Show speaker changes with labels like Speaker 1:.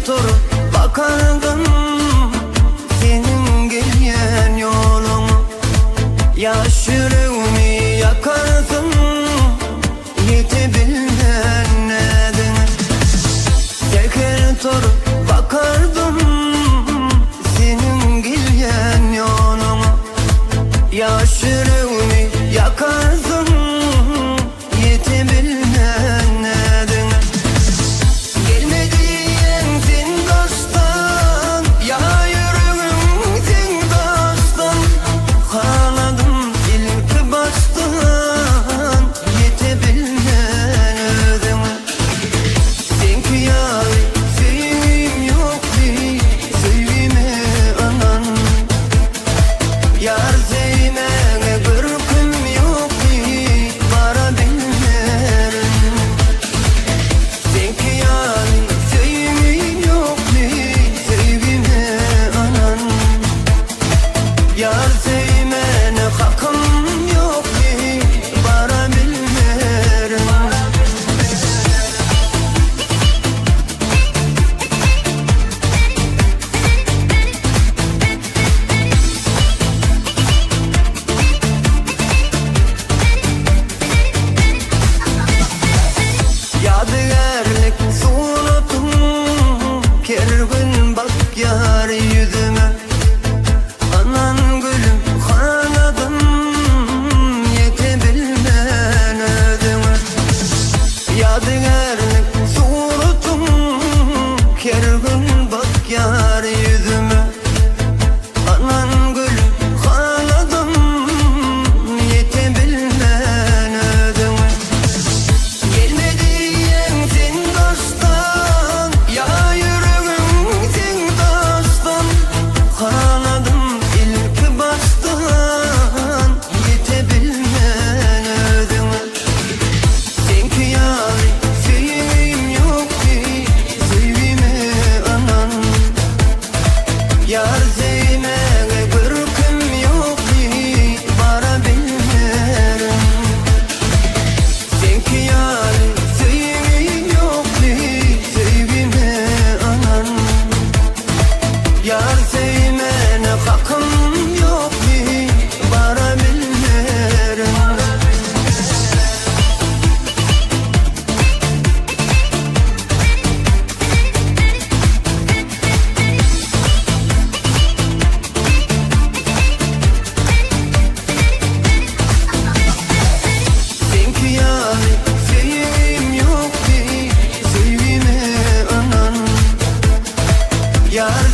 Speaker 1: durup bakardım senin gelyen yolunu. Yaş yüreğimi yakardım yetebilmen nedeni. Teker durup bakardım senin gelyen yolunu. Yaş yüreğimi yakardım yetebilmen nedeni. Gelmediyen sen dosttan, ya yüreğim sen dosttan. Kanadım ilk baştan yetebilmen ödeme. Sen ki yâri sevgim yok ki sevgime anan. Yar sevmene gırkım yok ki para bilmerim. Sen ki yâri sevgim yok ki sevgime anan. Yar sevmene hakkım yok ki para bilmerim. Yadigarlık suratım kergün bak yar yüzüme. Anan gülüm kanadım yetebilmen ödeme. Yadigarlık suratım kergün bak yar yüzüme. Anan gülüm kanadım yetebilmen ödeme. Gelmediyen sen dosttan, ya yüreğim sen dosttan. Kanadım ilk baştan yetebilmen ödeme. Sen ki yâri sevgim yok ki sevgime anan. Yar sevmene gırkım yok ki para bilmerim. Sen ki yâri sevgim yok ki sevgime anan. Yar sevmene hakkım yok ki para bilmerim. Sen ki yâri sevgim yok ki sevgime anan. Yar